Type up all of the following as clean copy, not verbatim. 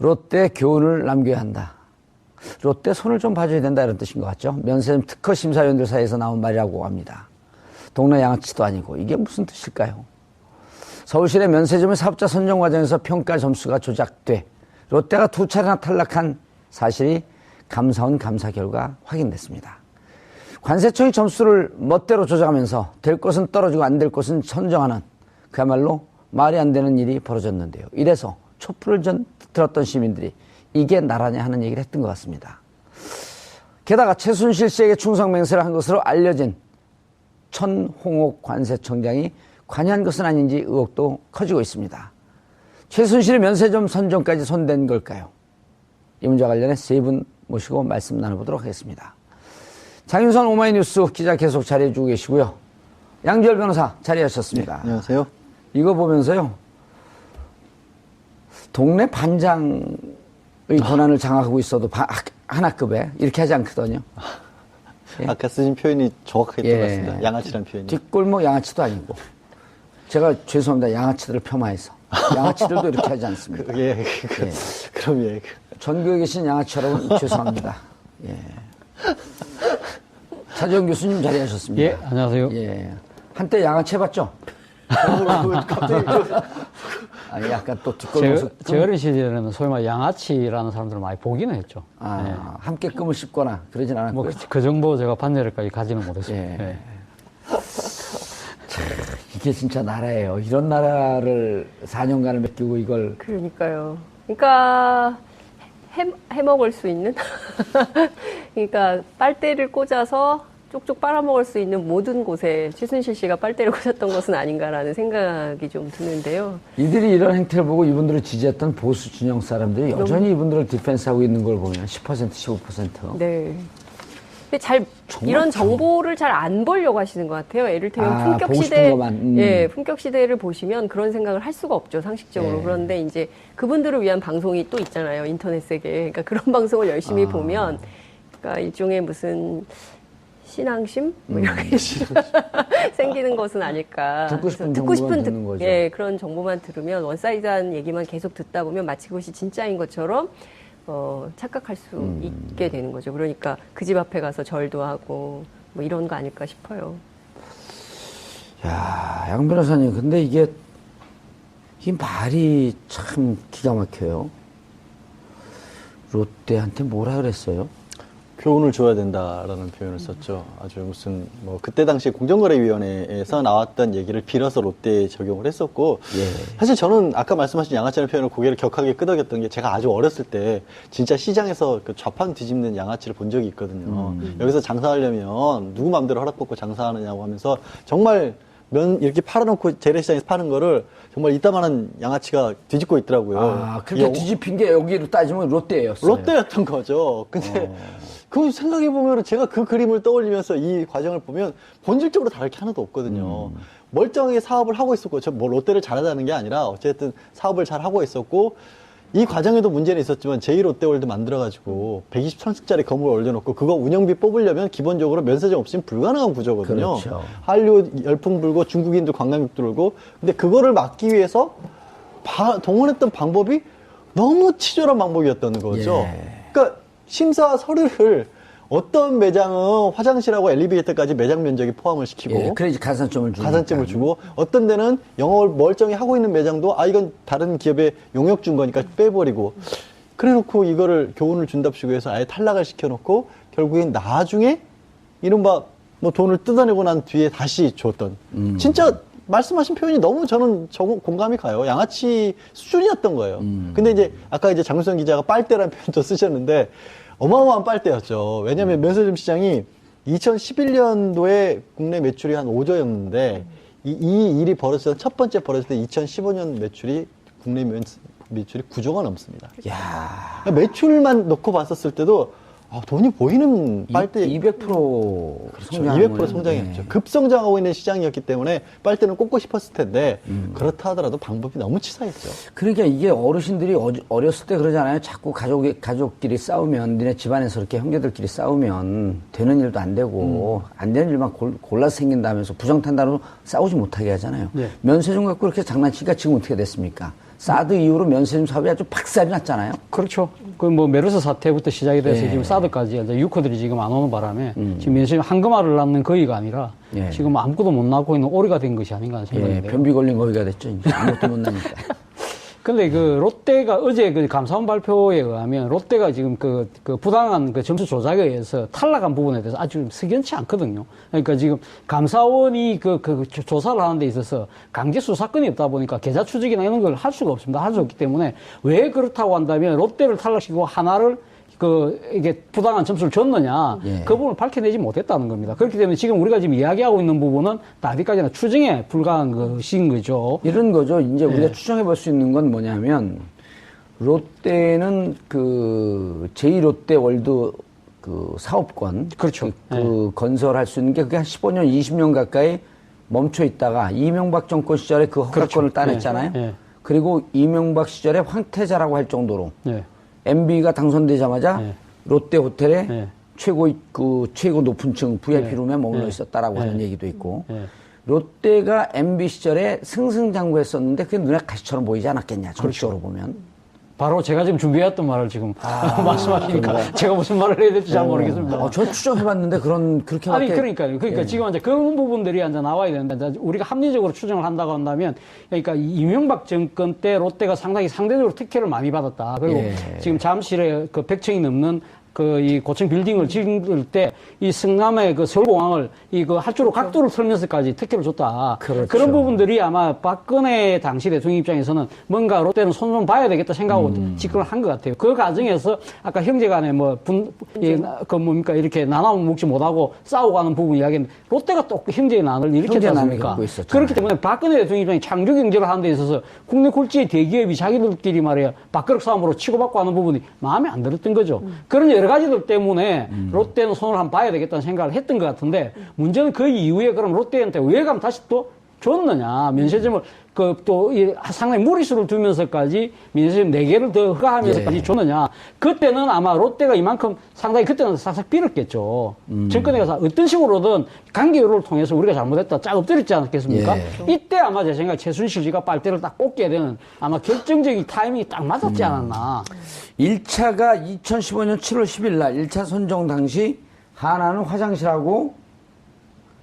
롯데 교훈을 남겨야 한다. 롯데 손을 좀 봐줘야 된다 이런 뜻인 것 같죠. 면세점 특허 심사위원들 사이에서 나온 말이라고 합니다. 동네 양아치도 아니고 이게 무슨 뜻일까요? 서울시내 면세점의 사업자 선정 과정에서 평가 점수가 조작돼 롯데가 2차례나 탈락한 사실이 감사원 감사 결과 확인됐습니다. 관세청이 점수를 멋대로 조작하면서 될 것은 떨어지고 안 될 것은 선정하는 그야말로 말이 안 되는 일이 벌어졌는데요. 이래서 촛불을 들었던 시민들이 이게 나라냐 하는 얘기를 했던 것 같습니다. 게다가 최순실 씨에게 충성맹세를 한 것으로 알려진 천홍옥 관세청장이 관여한 것은 아닌지 의혹도 커지고 있습니다. 최순실의 면세점 선정까지 손댄 걸까요? 이 문제와 관련해 세 분 모시고 말씀 나눠보도록 하겠습니다. 장윤선 오마이뉴스 기자 계속 자리해주고 계시고요. 양지열 변호사 자리하셨습니다. 네, 안녕하세요. 이거 보면서요. 동네 반장의 권한을 장악하고 있어도 하나급에 이렇게 하지 않거든요. 예? 아까 쓰신 표현이 정확하게 들어갔습니다. 양아치란 표현이. 뒷골목 양아치도 아니고. 제가 죄송합니다. 양아치들을 폄하해서. 양아치들도 이렇게 하지 않습니다. 그럼 예. 전국에 계신 양아치 여러분 죄송합니다. 예. 차재원 교수님 자리하셨습니다. 예, 안녕하세요. 예. 한때 양아치 해봤죠? 갑자기 약간 또 뒷골목. 제 어린 시절에는 소위 말해 양아치라는 사람들을 많이 보기는 했죠. 네. 함께 끔을 씹거나 그러진 않았고요. 그 정도 제가 판례를까지 가지는 못했습니다. 예. 네. 이게 진짜 나라예요. 이런 나라를 4년간을 맡기고 이걸. 그러니까요. 그러니까 해먹을 수 있는? 그러니까 빨대를 꽂아서 쪽쪽 빨아먹을 수 있는 모든 곳에 최순실 씨가 빨대를 꽂았던 것은 아닌가라는 생각이 좀 드는데요. 이들이 이런 행태를 보고 이분들을 지지했던 보수 진영 사람들이 여전히 이분들을 디펜스하고 있는 걸 보면 10%, 15%. 네. 근데 이런 정보를 잘 안 보려고 하시는 것 같아요. 예를 들면 품격 시대를 보시면 그런 생각을 할 수가 없죠, 상식적으로. 네. 그런데 이제 그분들을 위한 방송이 또 있잖아요, 인터넷 세계에. 그러니까 그런 방송을 열심히 보면, 그러니까 일종의 무슨 신앙심? 뭐 이렇게 생기는 것은 아닐까. 듣고 싶은 듣는 거죠. 예, 그런 정보만 들으면 원사이드한 얘기만 계속 듣다 보면 마치 그것이 진짜인 것처럼 착각할 수 있게 되는 거죠. 그러니까 그 집 앞에 가서 절도 하고 뭐 이런 거 아닐까 싶어요. 야, 양 변호사님, 근데 이 말이 참 기가 막혀요. 롯데한테 뭐라 그랬어요? 교훈을 줘야 된다라는 표현을 썼죠. 아주 무슨 그때 당시 공정거래위원회에서 나왔던 얘기를 빌어서 롯데에 적용을 했었고, 사실 저는 아까 말씀하신 양아치라는 표현을 고개를 격하게 끄덕였던 게 제가 아주 어렸을 때 진짜 시장에서 그 좌판 뒤집는 양아치를 본 적이 있거든요. 여기서 장사하려면 누구 마음대로 허락받고 장사하느냐고 하면서 정말 이렇게 팔아놓고 재래시장에서 파는 거를 정말 이따만한 양아치가 뒤집고 있더라고요. 그렇게 뒤집힌 게 여기로 따지면 롯데였어요. 롯데였던 거죠. 근데 그 생각해보면 제가 그 그림을 떠올리면서 이 과정을 보면 본질적으로 다를 게 하나도 없거든요. 멀쩡하게 사업을 하고 있었고, 롯데를 잘하자는 게 아니라 어쨌든 사업을 잘 하고 있었고, 이 과정에도 문제는 있었지만 제2롯데월드 만들어가지고 120층짜리 건물을 올려놓고 그거 운영비 뽑으려면 기본적으로 면세점 없이는 불가능한 구조거든요. 그렇죠. 한류 열풍 불고 중국인들 관광객 들어오고, 근데 그거를 막기 위해서 동원했던 방법이 너무 치졸한 방법이었던 거죠. 그러니까 심사 서류를 어떤 매장은 화장실하고 엘리베이터까지 매장 면적에 포함을 시키고, 그래야지 가산점을 주고, 어떤 데는 영업을 멀쩡히 하고 있는 매장도 이건 다른 기업에 용역 준 거니까 빼버리고, 그래놓고 이거를 교훈을 준답시고 해서 아예 탈락을 시켜놓고 결국엔 나중에 이른바 돈을 뜯어내고 난 뒤에 다시 줬던, 진짜 말씀하신 표현이 너무 저는 공감이 가요. 양아치 수준이었던 거예요. 근데 이제 아까 이제 장윤선 기자가 빨대라는 표현도 쓰셨는데 어마어마한 빨대였죠. 왜냐하면 면세점 시장이 2011년도에 국내 매출이 한 5조였는데 이 일이 벌어졌던 첫 번째 벌어졌을 때 2015년 매출이 국내 매출이 9조가 넘습니다. 야, 매출만 놓고 봤었을 때도 돈이 보이는 빨대 200% 그렇죠. 200% 성장했죠. 급성장하고 있는 시장이었기 때문에 빨대는 꽂고 싶었을 텐데 그렇다 하더라도 방법이 너무 치사했죠. 그러니까 이게 어르신들이 어렸을 때 그러잖아요. 자꾸 가족끼리 싸우면, 니네 집안에서 이렇게 형제들끼리 싸우면 되는 일도 안 되고 안 되는 일만 골라서 생긴다면서 부정탄다로 싸우지 못하게 하잖아요. 면세점 갖고 이렇게 장난치니까 지금 어떻게 됐습니까? 사드 이후로 면세점 사업이 아주 박살이 났잖아요. 그렇죠. 그 뭐 메르스 사태부터 시작이 돼서 예. 지금 사드까지 이제 유커들이 지금 안 오는 바람에 지금 면세점 한금알을 낳는 거위가 아니라 예. 지금 아무것도 못 낳고 있는 오리가 된 것이 아닌가 하는 생각이 예, 돼요. 변비 걸린 거기가 됐죠. 이제 아무것도 못 나니까. 근데 그 롯데가 어제 그 감사원 발표에 의하면 롯데가 지금 그 부당한 그 점수 조작에 의해서 탈락한 부분에 대해서 아주 석연치 않거든요. 그러니까 지금 감사원이 그 조사를 하는 데 있어서 강제 수사권이 없다 보니까 계좌 추적이나 이런 걸 할 수가 없습니다. 할 수 없기 때문에 왜 그렇다고 한다면 롯데를 탈락시키고 하나를 이게 부당한 점수를 줬느냐, 예. 그 부분을 밝혀내지 못했다는 겁니다. 그렇기 때문에 지금 우리가 지금 이야기하고 있는 부분은 어디까지나 추정에 불과한 것인 거죠. 이런 거죠. 이제 우리가 추정해 볼 수 있는 건 뭐냐면, 롯데는 그 제2롯데 월드 그 사업권. 그렇죠. 건설할 수 있는 게 그게 한 15년, 20년 가까이 멈춰 있다가 이명박 정권 시절에 그 허가권을 그렇죠. 따냈잖아요. 예. 그리고 이명박 시절에 황태자라고 할 정도로 예. MB가 당선되자마자 네. 롯데 호텔에 네. 최고 높은 층 VIP룸에 머물러 네. 있었다라고 하는 네. 얘기도 있고 네. 롯데가 MB 시절에 승승장구했었는데 그게 눈에 가시처럼 보이지 않았겠냐 정치적으로 보면. 바로 제가 지금 준비해왔던 말을 지금 말씀하시니까 제가 무슨 말을 해야 될지 잘 모르겠습니다. 저 추정해봤는데 그렇게 아니, 밖에- 그러니까요. 그러니까 예. 지금 이제 그런 부분들이 이제 나와야 되는데, 이제 우리가 합리적으로 추정을 한다고 한다면, 그러니까 이명박 정권 때 롯데가 상당히 상대적으로 특혜를 많이 받았다. 그리고 예. 지금 잠실에 그 100층이 넘는 이 고층 빌딩을 짓을 때 이 성남의 그 서울공항을 할주로 각도를 틀면서까지 특혜를 줬다. 그렇죠. 그런 부분들이 아마 박근혜 당시 대통령 입장에서는 뭔가 롯데는 손 좀 봐야 되겠다 생각하고 집권을 한 것 같아요. 그 과정에서 아까 형제간에 이렇게 나눠 먹지 못하고 싸우고 하는 부분 이야기했는데 롯데가 또 형제의 난을 일으켰지 형제난을 않습니까? 겪고 있었잖아요. 그렇기 때문에 박근혜 대통령 입장에 창조 경제를 하는 데 있어서 국내 굴지의 대기업이 자기들끼리 말이야 밥그릇 싸움으로 치고받고 하는 부분이 마음에 안 들었던 거죠. 그런 여러 가지들 때문에 롯데는 손을 한번 봐야 되겠다는 생각을 했던 것 같은데 문제는 그 이후에 그럼 롯데한테 왜 가면 다시 또 줬느냐. 면세점을 상당히 무리수를 두면서까지 면세점 4개를 더 허가하면서까지 예. 줬느냐. 그때는 아마 롯데가 이만큼 상당히 그때는 싹싹 빌었겠죠. 정권에 가서 어떤 식으로든 관계를 통해서 우리가 잘못했다 쫙 엎드렸지 않았겠습니까? 예. 이때 아마 제 생각에 최순실 씨가 빨대를 딱 꽂게 되는 아마 결정적인 타이밍이 딱 맞았지 않았나. 1차가 2015년 7월 10일 날 1차 선정 당시 하나는 화장실하고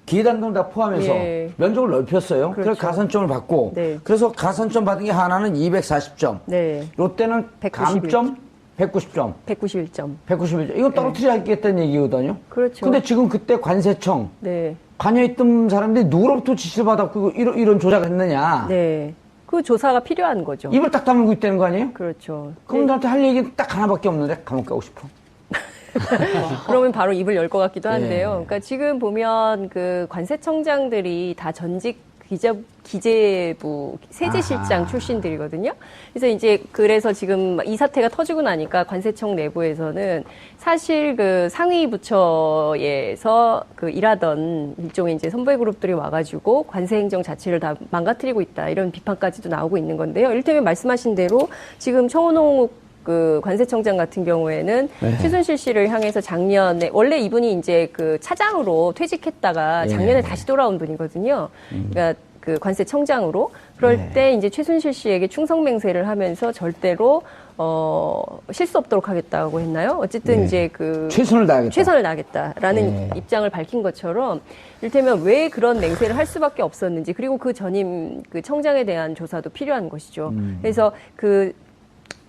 기단금 다 포함해서 예. 면적을 넓혔어요. 그래서 그렇죠. 가산점을 받고 네. 그래서 가산점 받은 게 하나는 240점. 네. 롯데는 191. 감점 190점. 191점. 191점. 이거 떨어뜨려야겠다는 얘기거든요. 그렇죠. 근데 지금 그때 관세청 네. 관여했던 사람들이 누구로부터 지시를 받았고 이런 조작을 했느냐. 네. 그 조사가 필요한 거죠. 입을 딱 다물고 있다는 거 아니에요? 그렇죠. 그럼 나한테 할 얘기는 딱 하나밖에 없는데 감옥 가고 싶어. 그러면 바로 입을 열 것 같기도 예. 한데요. 그러니까 지금 보면 그 관세청장들이 다 전직 기재부 세제실장 아하. 출신들이거든요. 그래서 지금 이 사태가 터지고 나니까 관세청 내부에서는 사실 그 상위 부처에서 그 일하던 일종의 이제 선배 그룹들이 와가지고 관세 행정 자체를 다 망가뜨리고 있다 이런 비판까지도 나오고 있는 건데요. 이를테면 말씀하신 대로 지금 청원홍 그 관세청장 같은 경우에는 네. 최순실 씨를 향해서 작년에 원래 이분이 이제 그 차장으로 퇴직했다가 작년에 예. 다시 돌아온 분이거든요. 그러니까 그 관세청장으로 그럴 네. 때 이제 최순실 씨에게 충성 맹세를 하면서 절대로 실수 없도록 하겠다고 했나요? 어쨌든 네. 이제 그 최선을 다하겠다. 최선을 다하겠다라는 네. 입장을 밝힌 것처럼 이를테면 왜 그런 맹세를 할 수밖에 없었는지 그리고 그 전임 그 청장에 대한 조사도 필요한 것이죠. 그래서 그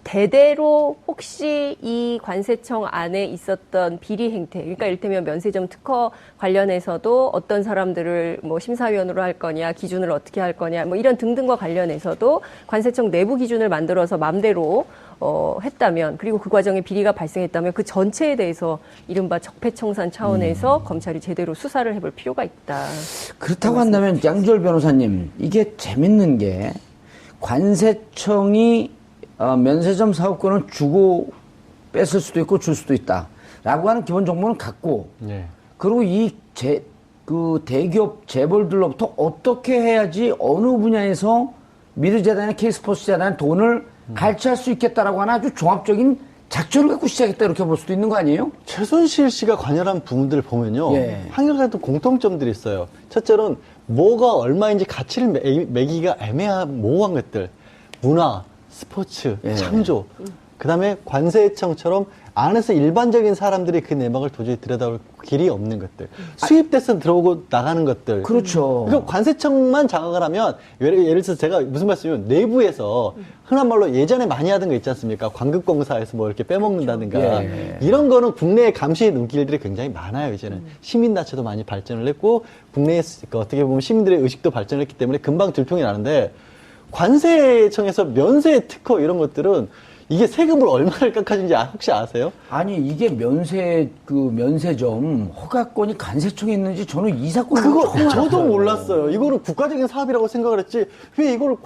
대대로 혹시 이 관세청 안에 있었던 비리 행태, 그러니까 이를테면 면세점 특허 관련해서도 어떤 사람들을 뭐 심사위원으로 할 거냐, 기준을 어떻게 할 거냐, 뭐 이런 등등과 관련해서도 관세청 내부 기준을 만들어서 맘대로 했다면, 그리고 그 과정에 비리가 발생했다면 그 전체에 대해서 이른바 적폐청산 차원에서 검찰이 제대로 수사를 해볼 필요가 있다. 그렇다고 한다면 양지열 변호사님, 이게 재밌는 게 관세청이 면세점 사업권을 주고 뺏을 수도 있고 줄 수도 있다라고 하는 기본 정보는 갖고 네. 그리고 그 대기업 재벌들로부터 어떻게 해야지 어느 분야에서 미르재단이나 K스포츠재단에 돈을 갈취할 수 있겠다라고 하는 아주 종합적인 작전을 갖고 시작했다 이렇게 볼 수도 있는 거 아니에요? 최순실 씨가 관여한 부분들을 보면요. 예. 한결같은 공통점들이 있어요. 첫째는 뭐가 얼마인지 가치를 매기가 애매한 모호한 것들. 문화, 스포츠, 예. 창조, 그다음에 관세청처럼 안에서 일반적인 사람들이 그 내막을 도저히 들여다볼 길이 없는 것들. 수입돼서 들어오고 나가는 것들. 그렇죠. 그러니까 관세청만 장악을 하면, 예를 들어서 제가 무슨 말씀이면 내부에서 흔한 말로 예전에 많이 하던 거 있지 않습니까? 관급공사에서 뭐 이렇게 빼먹는다든가. 예. 이런 거는 국내의 감시의 눈길들이 굉장히 많아요, 이제는. 시민단체도 많이 발전을 했고, 국내에 어떻게 보면 시민들의 의식도 발전을 했기 때문에 금방 들통이 나는데, 관세청에서 면세 특허 이런 것들은 이게 세금을 얼마를 깎아준지 혹시 아세요? 아니 이게 면세점 허가권이 관세청에 있는지 저는 이 사건을 그거 처음 저도 알았어요. 몰랐어요. 이거는 국가적인 사업이라고 생각을 했지 왜 이걸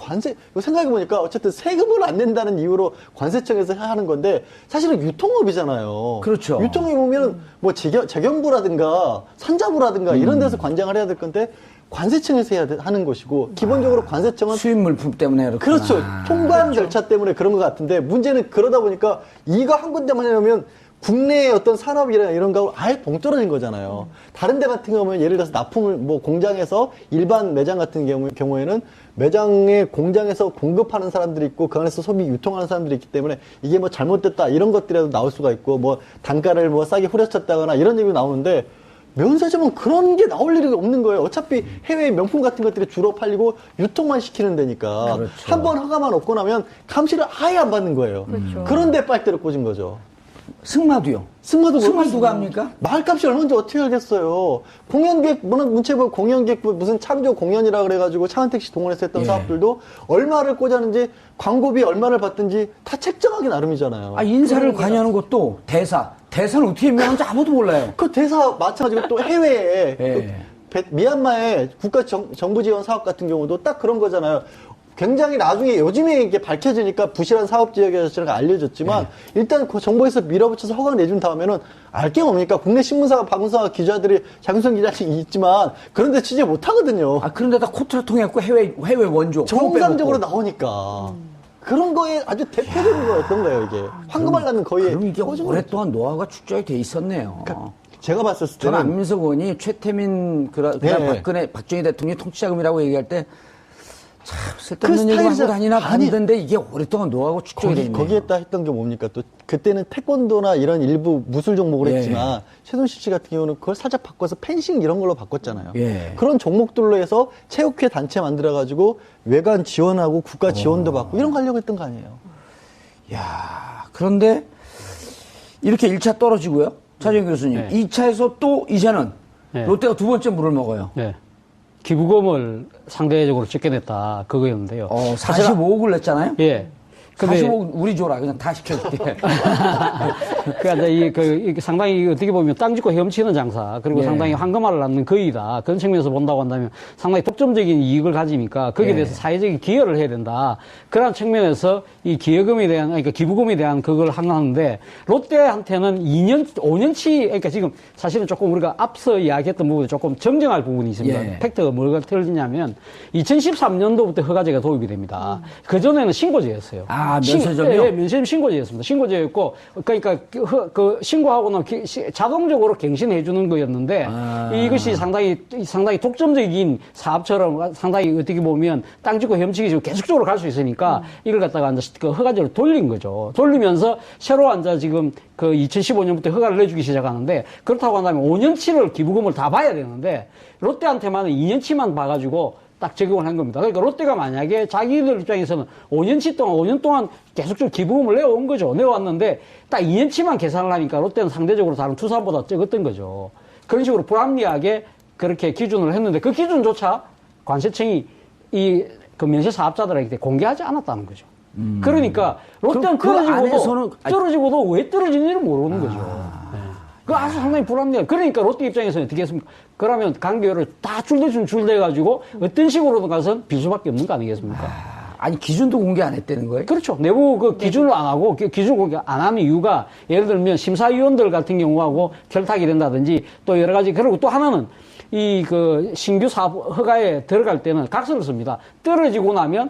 생각해보니까 어쨌든 세금을 안 낸다는 이유로 관세청에서 하는 건데 사실은 유통업이잖아요. 그렇죠. 유통업이 보면 뭐 재경부라든가 산자부라든가 이런 데서 관장을 해야 될 건데 관세청에서 하는 것이고 기본적으로 관세청은 수입 물품 때문에 그렇구나. 그렇죠. 통관 절차 때문에 그런 것 같은데 문제는 그러다 보니까 이거 한 군데만 해놓으면 국내의 어떤 산업이나 이런 거 아예 동떨어진 거잖아요. 다른 데 같은 경우는 예를 들어서 납품을 뭐 공장에서 일반 매장 같은 경우에는 매장에 공장에서 공급하는 사람들이 있고 그 안에서 소비 유통하는 사람들이 있기 때문에 이게 뭐 잘못됐다 이런 것들이라도 나올 수가 있고 뭐 단가를 뭐 싸게 후려쳤다거나 이런 얘기 나오는데 면세점은 그런 게 나올 일이 없는 거예요. 어차피 해외 명품 같은 것들이 주로 팔리고 유통만 시키는 데니까. 그렇죠. 한 번 허가만 얻고 나면 감시를 아예 안 받는 거예요. 그렇죠. 그런데 빨대를 꽂은 거죠. 승마도요. 승마도 승마 누가 합니까? 말값이 얼마인지 어떻게 알겠어요. 공연객, 문체부 공연객 무슨 참조 공연이라 그래가지고 차은택 씨 동원해서 했던 예. 사업들도 얼마를 꽂았는지 광고비 얼마를 받든지 다 책정하기 나름이잖아요. 아 인사를 관여하는 것도 대사는 어떻게 임명하는지 아무도 몰라요. 그 대사 마찬가지고 또 해외에 예. 미얀마의 국가 정부 지원 사업 같은 경우도 딱 그런 거잖아요. 굉장히 나중에 요즘에 이게 밝혀지니까 부실한 사업 지역이라고 알려졌지만 일단 그 정부에서 밀어붙여서 허가 내준 다음에는 알 게 뭡니까? 국내 신문사와 방송사 기자들이 장윤선 기자님이 있지만 그런데 취재 못 하거든요. 아 그런데다 코트를 통해갖고 해외 원조 정상적으로 나오니까. 그런 거에 아주 대표적인 거였던 거예요, 이게. 황금알 낳는 거의. 그럼 이게 꽂은 오랫동안 노하우가 축적이 돼 있었네요. 그러니까 제가 봤을 저는 때는 안민석 의원이 최태민 그날 네. 박정희 대통령이 통치자금이라고 얘기할 때 참 쓸데없는 그 얘기만 하고 스타일이자- 다니나 아니, 봤는데 이게 오랫동안 노하우가 축적이 돼 있네요. 거기에다 했던 게 뭡니까? 또 그때는 태권도나 이런 일부 무술 종목을 예. 했지만 최순실 씨 같은 경우는 그걸 살짝 바꿔서 펜싱 이런 걸로 바꿨잖아요. 예. 그런 종목들로 해서 체육회 단체 만들어가지고 외관 지원하고 국가 지원도 받고 이런 거 하려고 했던 거 아니에요. 야 그런데 이렇게 1차 떨어지고요. 차재현 교수님. 네. 2차에서 또 이제는 네. 롯데가 두 번째 물을 먹어요. 네. 기부금을 상대적으로 적게 냈다 그거였는데요. 45억을 냈잖아요. 예. 근데 45억 우리 줘라. 그냥 다 시켜줄게. 그러니까 이게 상당히 어떻게 보면 땅 짓고 헤엄치는 장사 그리고 예. 상당히 황금알을 낳는 거이다 그런 측면에서 본다고 한다면 상당히 독점적인 이익을 가지니까 거기에 예. 대해서 사회적인 기여를 해야 된다 그런 측면에서 이 기여금에 대한 그러니까 기부금에 대한 그걸 하는데 롯데한테는 5년치 그러니까 지금 사실은 조금 우리가 앞서 이야기했던 부분에 조금 정정할 부분이 있습니다. 예. 팩트가 뭐가 틀리냐면 2013년도부터 허가제가 도입이 됩니다. 그 전에는 신고제였어요. 면세점이요? 예, 면세점 신고제였습니다. 신고제였고, 그러니까 그 신고하고는 자동적으로 갱신해주는 거였는데 이것이 상당히 독점적인 사업처럼 상당히 어떻게 보면 땅 짓고 헤엄치기 계속적으로 갈 수 있으니까 이걸 갖다가 이제 그 허가제를 돌린 거죠. 돌리면서 새로 앉아 지금 그 2015년부터 허가를 내주기 시작하는데 그렇다고 한다면 5년치를 기부금을 다 봐야 되는데 롯데한테만은 2년치만 봐가지고 딱 적용을 한 겁니다. 그러니까 롯데가 만약에 자기들 입장에서는 5년 동안 계속적으로 기부금을 내어온 거죠. 내어왔는데 딱 2년치만 계산을 하니까 롯데는 상대적으로 다른 투사보다 적었던 거죠. 그런 식으로 불합리하게 그렇게 기준을 했는데 그 기준조차 관세청이 그 면세 사업자들에게 공개하지 않았다는 거죠. 그러니까 롯데는 그 안에서는 떨어지고도 왜 떨어지는지를 모르는 거죠. 네. 그 아주 상당히 불합리해요. 그러니까 롯데 입장에서는 어떻게 했습니까? 그러면 강교를 다 줄대가지고 어떤 식으로든 가서 빌 수밖에 없는 거 아니겠습니까? 아니 기준도 공개 안 했다는 거예요? 그렇죠. 내부 그 기준을 안 하고 기준 공개 안 하는 이유가 예를 들면 심사위원들 같은 경우하고 결탁이 된다든지 또 여러 가지 그리고 또 하나는 이 그 신규 사업 허가에 들어갈 때는 각서를 씁니다. 떨어지고 나면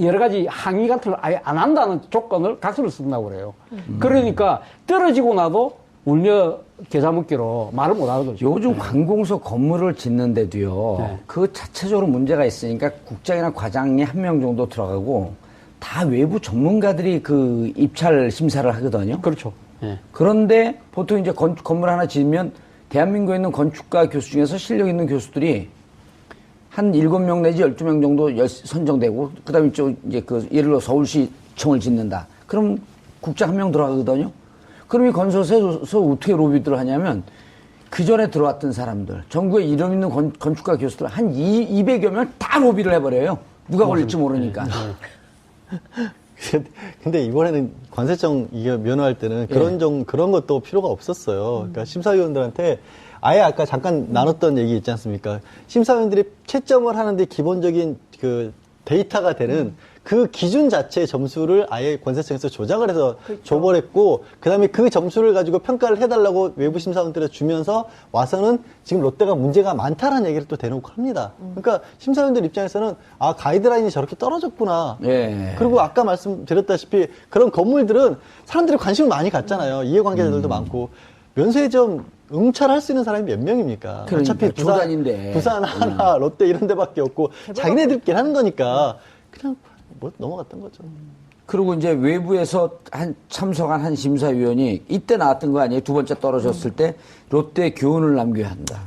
여러 가지 항의 같은 걸 아예 안 한다는 조건을 각서를 쓴다고 그래요. 그러니까 떨어지고 나도 울며 겨자 먹기로 말을 못 하는 거죠. 요즘 관공서 건물을 짓는데도요. 네. 그 자체적으로 문제가 있으니까 국장이나 과장이 한 명 정도 들어가고 다 외부 전문가들이 그 입찰 심사를 하거든요. 그렇죠. 예. 그런데 보통 이제 건물 하나 지으면 대한민국에 있는 건축가 교수 중에서 실력 있는 교수들이 한 7명 내지 12명 정도 선정되고, 그 다음에 이제 그 예를 들어 서울시청을 짓는다. 그럼 국장 한 명 들어가거든요. 그럼 이 건설사에서 어떻게 로비들을 하냐면, 그 전에 들어왔던 사람들, 전국에 이름 있는 건축가 교수들 한 200여 명 다 로비를 해버려요. 누가 걸릴지 모르니까. 근데 이번에는 관세청 이게 면허할 때는 그런 것도 필요가 없었어요. 그러니까 심사위원들한테 아예 아까 잠깐 나눴던 얘기 있지 않습니까? 심사위원들이 채점을 하는데 기본적인 그 데이터가 되는 그 기준 자체의 점수를 아예 관세청에서 조작을 해서 줘버렸고, 그 다음에 그 점수를 가지고 평가를 해달라고 외부 심사위원들에 주면서 와서는 지금 롯데가 문제가 많다라는 얘기를 또 대놓고 합니다. 그러니까 심사위원들 입장에서는 아, 가이드라인이 저렇게 떨어졌구나. 예. 그리고 아까 말씀드렸다시피 그런 건물들은 사람들이 관심을 많이 갖잖아요. 이해관계자들도 많고. 면세점 응찰할 수 있는 사람이 몇 명입니까? 그러니까, 어차피 부산 하나, 롯데 이런 데밖에 없고 자기네들끼리 하는 거니까 그냥 뭐 넘어갔던 거죠. 그리고 이제 외부에서 참석한 한 심사위원이 이때 나왔던 거 아니에요? 두 번째 떨어졌을 때 롯데 교훈을 남겨야 한다.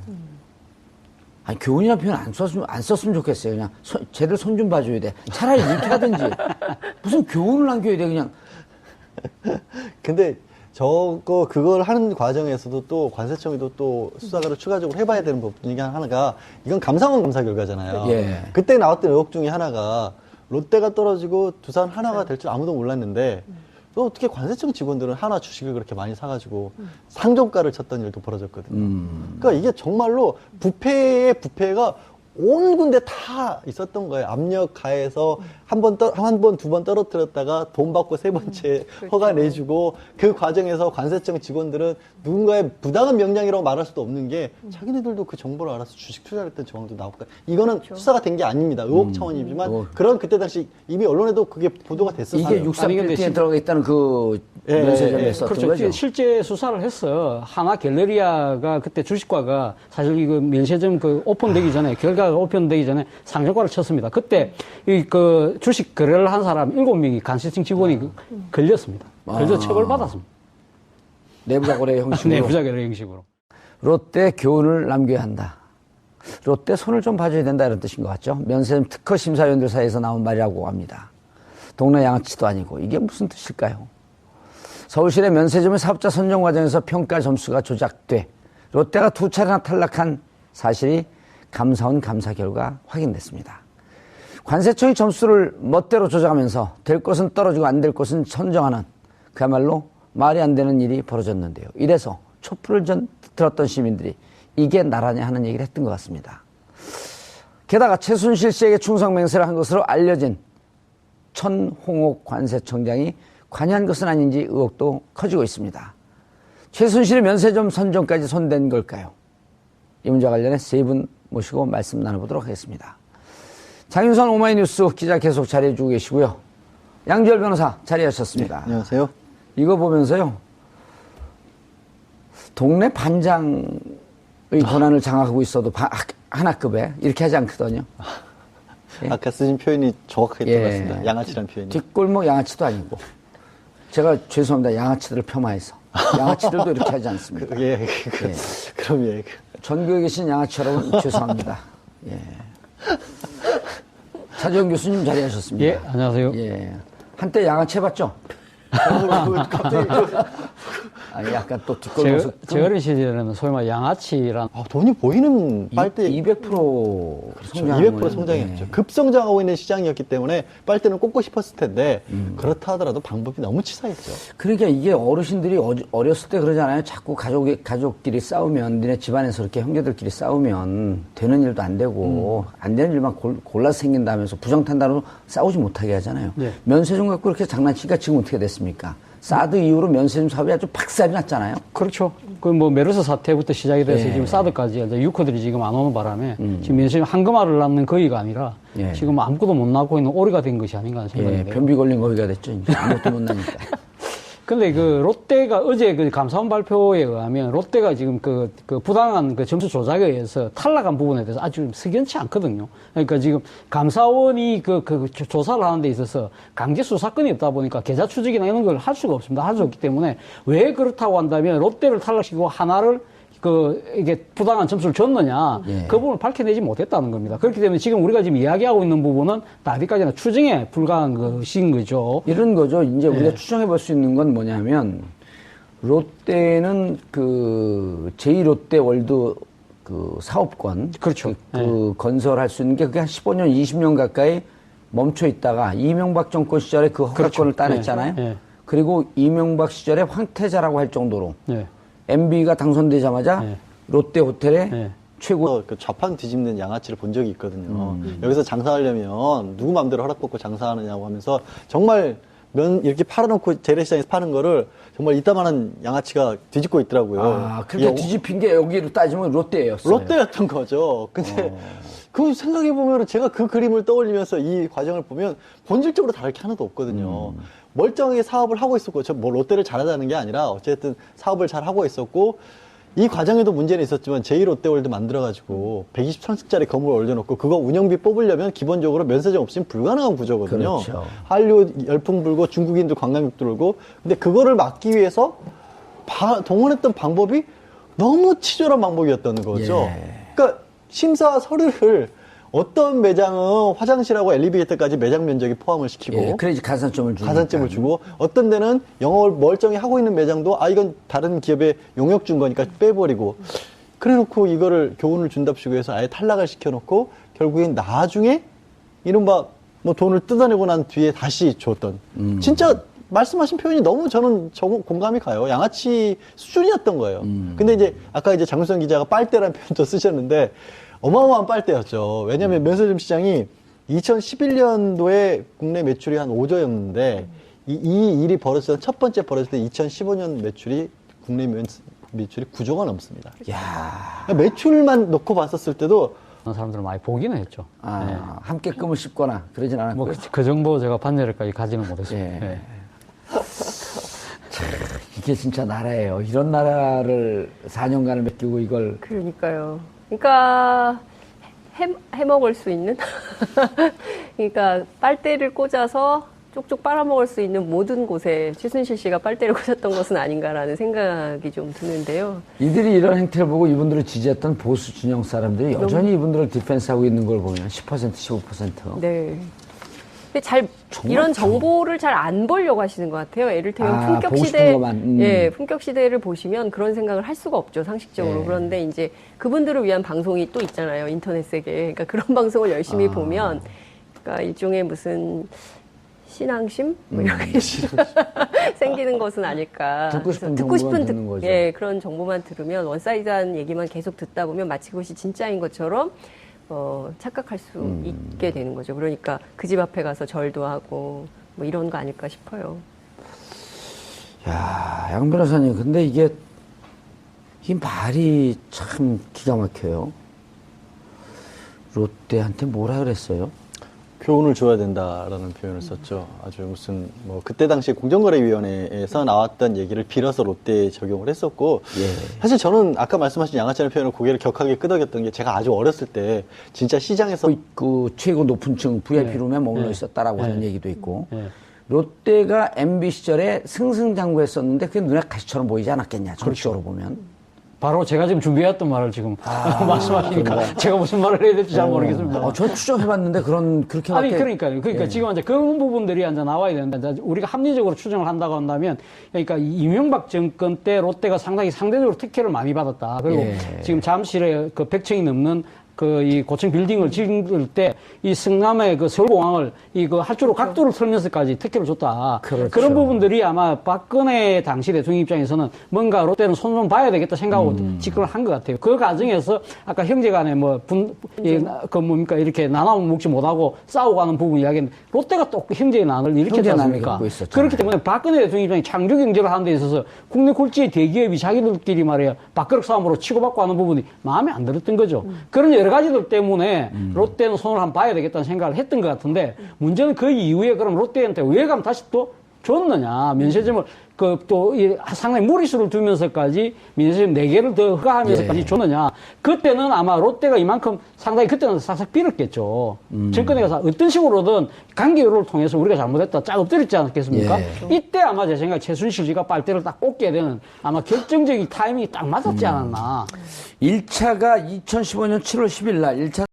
아니, 교훈이라는 표현 안 썼으면 좋겠어요. 그냥 쟤들 손 좀 봐줘야 돼. 차라리 이렇게 하든지. 무슨 교훈을 남겨야 돼, 그냥. 근데 그걸 하는 과정에서도 또 관세청에도 또 수사를 추가적으로 해봐야 되는 부분 중에 하나가, 이건 감사원 감사 결과잖아요. 예. 그때 나왔던 의혹 중에 하나가 롯데가 떨어지고 두산 하나가 될 줄 아무도 몰랐는데, 또 어떻게 관세청 직원들은 하나 주식을 그렇게 많이 사가지고 상종가를 쳤던 일도 벌어졌거든요. 그러니까 이게 정말로 부패의 부패가 온 군데 다 있었던 거예요. 압력 가해서 한 번, 두 번 떨어뜨렸다가 돈 받고 세 번째 허가 내주고, 그 과정에서 관세청 직원들은 누군가의 부당한 명령이라고 말할 수도 없는 게 자기네들도 그 정보를 알아서 주식 투자를 했던 정황도 나올까. 이거는 수사가 된 게 아닙니다. 의혹 차원이지만 그런 그때 당시 이미 언론에도 그게 보도가 됐었어요. 이게 63빌딩에 들어가 있다는 그 면세점에 썼던 그렇죠. 거죠? 실제 수사를 했어. 하나 갤러리아가 그때 주식과가 사실 이거 면세점 그 오픈되기 전에, 결과가 오픈되기 전에 상종가를 쳤습니다. 그때 그 주식 거래를 한 사람 7명이 관세청 직원이 걸렸습니다. 그래서 처벌받았습니다. 내부자 거래 형식으로. 내부자 거래 형식으로. 롯데 교훈을 남겨야 한다. 롯데 손을 좀 봐줘야 된다, 이런 뜻인 것 같죠? 면세점 특허 심사위원들 사이에서 나온 말이라고 합니다. 동네 양아치도 아니고 이게 무슨 뜻일까요? 서울시내 면세점의 사업자 선정 과정에서 평가 점수가 조작돼 롯데가 2차례나 탈락한 사실이 감사원 감사 결과 확인됐습니다. 관세청이 점수를 멋대로 조작하면서 될 것은 떨어지고 안 될 것은 선정하는 그야말로 말이 안 되는 일이 벌어졌는데요. 이래서 촛불을 들었던 시민들이 이게 나라냐 하는 얘기를 했던 것 같습니다. 게다가 최순실 씨에게 충성맹세를 한 것으로 알려진 천홍옥 관세청장이 관여한 것은 아닌지 의혹도 커지고 있습니다. 최순실의 면세점 선정까지 손댄 걸까요? 이 문제와 관련해 세 분 모시고 말씀 나눠보도록 하겠습니다. 장윤선 오마이뉴스 기자 계속 자리해주고 계시고요. 양지열 변호사 자리하셨습니다. 네, 안녕하세요. 이거 보면서요, 동네 반장의 권한을 장악하고 있어도 하나급에 이렇게 하지 않거든요. 예. 아까 쓰신 표현이 정확하게 들어갔습니다. 양아치라는 표현이. 뒷골목 양아치도 아니고, 제가 죄송합니다. 양아치들을 폄하해서. 양아치들도 이렇게 하지 않습니다. 그럼 예. 전국에 계신 양아치 여러분 죄송합니다. 예. 차지원 교수님 자리하셨습니다. 예, 안녕하세요. 예. 한때 양아치 해봤죠? 갑자기 아니, 약간 또 뒷골목. 제 어린 시절에는 소위 말 양아치란. 돈이 보이는 빨대 200% 성장. 200% 성장했죠. 급성장하고 있는 시장이었기 때문에 빨대는 꽂고 싶었을 텐데 그렇다 하더라도 방법이 너무 치사했죠. 그러니까 이게 어르신들이 어렸을 때 그러잖아요. 자꾸 가족끼리 싸우면, 니네 집안에서 이렇게 형제들끼리 싸우면 되는 일도 안 되고 안 되는 일만 골라서 생긴다면서 부정탄다로 싸우지 못하게 하잖아요. 네. 면세점 갖고 이렇게 장난치니까 지금 어떻게 됐습니까? 사드 이후로 면세점 사업이 아주 박살이 났잖아요. 그렇죠. 그 뭐 메르스 사태부터 시작이 돼서 예. 지금 사드까지 이제 유커들이 지금 안 오는 바람에 지금 면세점 한금알을 낳는 거위가 아니라 예. 지금 아무것도 못 낳고 있는 오리가 된 것이 아닌가 하는 생각이 예, 돼요. 변비 걸린 거위가 됐죠. 이제 아무것도 못 나니까. 근데 그 롯데가 어제 그 감사원 발표에 의하면 롯데가 지금 그 부당한 그 점수 조작에 의해서 탈락한 부분에 대해서 아주 석연치 않거든요. 그러니까 지금 감사원이 그 조사를 하는 데 있어서 강제 수사권이 없다 보니까 계좌 추적이나 이런 걸 할 수가 없습니다. 할 수 없기 때문에 왜 그렇다고 한다면 롯데를 탈락시키고 하나를 이게 부당한 점수를 줬느냐, 예. 그 부분을 밝혀내지 못했다는 겁니다. 그렇기 때문에 지금 우리가 지금 이야기하고 있는 부분은 어디까지나 추정에 불과한 것인 거죠. 이런 거죠. 이제 우리가 추정해 볼 수 있는 건 뭐냐면, 롯데는 그 제2롯데월드 그 사업권. 그렇죠. 건설할 수 있는 게 그게 한 15년, 20년 가까이 멈춰 있다가 이명박 정권 시절에 그 허가권을 그렇죠. 따냈잖아요. 예. 그리고 이명박 시절에 황태자라고 할 정도로 예. MB가 당선되자마자 네. 롯데 호텔에 네. 최고 그 좌판 뒤집는 양아치를 본 적이 있거든요. 여기서 장사하려면 누구 마음대로 허락받고 장사하느냐고 하면서 정말 이렇게 팔아놓고 재래시장에서 파는 거를 정말 이따만한 양아치가 뒤집고 있더라고요. 아, 그렇게 뒤집힌 게 여기로 따지면 롯데였어요. 롯데였던 거죠. 근데 그 생각해보면 제가 그 그림을 떠올리면서 이 과정을 보면 본질적으로 다를 게 하나도 없거든요. 멀쩡하게 사업을 하고 있었고, 뭐 롯데를 잘하자는 게 아니라 어쨌든 사업을 잘 하고 있었고, 이 과정에도 문제는 있었지만 제2롯데월드 만들어가지고 120층짜리 건물을 올려놓고 그거 운영비 뽑으려면 기본적으로 면세점 없이는 불가능한 구조거든요. 그렇죠. 한류 열풍 불고 중국인들 관광객 들어오고, 근데 그거를 막기 위해서 동원했던 방법이 너무 치졸한 방법이었다는 거죠. 예. 그러니까 심사 서류를 어떤 매장은 화장실하고 엘리베이터까지 매장 면적에 포함을 시키고, 예, 그래야지 가산점을 주고, 어떤 데는 영업을 멀쩡히 하고 있는 매장도 이건 다른 기업에 용역 준 거니까 빼버리고, 그래 놓고 이거를 교훈을 준답시고 해서 아예 탈락을 시켜놓고 결국엔 나중에 이른바 뭐 돈을 뜯어내고 난 뒤에 다시 줬던, 진짜 말씀하신 표현이 너무 저는 공감이 가요. 양아치 수준이었던 거예요. 근데 이제 아까 이제 장윤선 기자가 빨대라는 표현도 쓰셨는데 어마어마한 빨대였죠. 왜냐하면 면세점 시장이 2011년도에 국내 매출이 한 5조였는데 이 일이 벌어졌던 첫 번째 벌어졌을 때 2015년 매출이 국내 매출이 9조가 넘습니다. 야, 매출만 놓고 봤었을 때도 사람들은 많이 보기는 했죠. 함께 끔을 씹거나 그러진 않았고요. 뭐 그 정도 제가 판례를까지 가지는 못했습니다. 예. 이게 진짜 나라예요. 이런 나라를 4년간을 맡기고 이걸. 그러니까요. 그러니까 해먹을 수 있는 그러니까 빨대를 꽂아서 쪽쪽 빨아먹을 수 있는 모든 곳에 최순실 씨가 빨대를 꽂았던 것은 아닌가라는 생각이 좀 드는데요. 이들이 이런 행태를 보고 이분들을 지지했던 보수 진영 사람들이 여전히 이분들을 디펜스하고 있는 걸 보면 10%, 15%. 네. 근데 이런 정보를 잘 안 보려고 하시는 것 같아요. 예를 들면 보고 싶은 것만. 예, 품격 시대를 보시면 그런 생각을 할 수가 없죠, 상식적으로. 예. 그런데 이제 그분들을 위한 방송이 또 있잖아요, 인터넷 세계에. 그러니까 그런 방송을 열심히 보면, 그러니까 일종의 무슨 신앙심? 뭐 이렇게 생기는 것은 아닐까. 듣고 싶은 듣고 정보만 싶은 듣는 거죠. 예, 그런 정보만 들으면 원사이드한 얘기만 계속 듣다 보면 마치 그것이 진짜인 것처럼 착각할 수 있게 되는 거죠. 그러니까 그 집 앞에 가서 절도 하고 뭐 이런 거 아닐까 싶어요. 야, 양 변호사님, 근데 이 말이 참 기가 막혀요. 롯데한테 뭐라 그랬어요? 교훈을 줘야 된다라는 표현을 썼죠. 아주 무슨 뭐 그때 당시 공정거래위원회에서 나왔던 얘기를 빌어서 롯데에 적용을 했었고, 예. 사실 저는 아까 말씀하신 양아치라는 표현을 고개를 격하게 끄덕였던 게 제가 아주 어렸을 때 진짜 시장에서 그 최고 높은 층 VIP룸에 머물러 있었다라고 하는 얘기도 있고, 롯데가 MB 시절에 승승장구했었는데 그게 눈에 가시처럼 보이지 않았겠냐, 정치적으로 보면. 바로 제가 지금 준비해왔던 말을 지금 말씀하시니까 제가 무슨 말을 해야 될지 잘 모르겠습니다. 저 추정해봤는데 그렇게 아니, 그러니까 지금 이제 그런 부분들이 이제 나와야 되는데, 이제 우리가 합리적으로 추정을 한다고 한다면, 그러니까 이명박 정권 때 롯데가 상대적으로 특혜를 많이 받았다. 그리고 지금 잠실에 그 100층이 넘는 이 고층 빌딩을 지을 때 이 성남의 그 서울공항을 할주로 각도를 틀면서까지 특혜를 줬다. 그렇죠. 그런 부분들이 아마 박근혜 당시 대통령 입장에서는 뭔가 롯데는 손 좀 봐야 되겠다 생각하고 집권을 한 것 같아요. 그 과정에서 아까 형제간에 이렇게 나눠 먹지 못하고 싸우고 하는 부분 이야기는 롯데가 또 형제의 난을 일으켰지 않습니까? 그렇기 때문에 박근혜 대통령 입장에 창조 경제를 하는 데 있어서 국내 굴지의 대기업이 자기들끼리 말이야 밥그릇 싸움으로 치고받고 하는 부분이 마음에 안 들었던 거죠. 그런 여러 가지들 때문에 롯데는 손을 한번 봐야 되겠다는 생각을 했던 것 같은데, 문제는 그 이후에 그럼 롯데한테 왜 가면 다시 또 줬느냐. 면세점을 상당히 무리수를 두면서까지 면세점 4개를 더 허가하면서까지 줬느냐. 그때는 아마 롯데가 이만큼 상당히 그때는 싹싹 빌었겠죠. 정권에 가서 어떤 식으로든 관계를 통해서 우리가 잘못했다 쫙 엎드렸지 않았겠습니까? 이때 아마 제 생각에 최순실씨가 빨대를 딱 꽂게 되는 아마 결정적인 타이밍이 딱 맞았지 않았나. 1차가 2015년 7월 10일 날 1차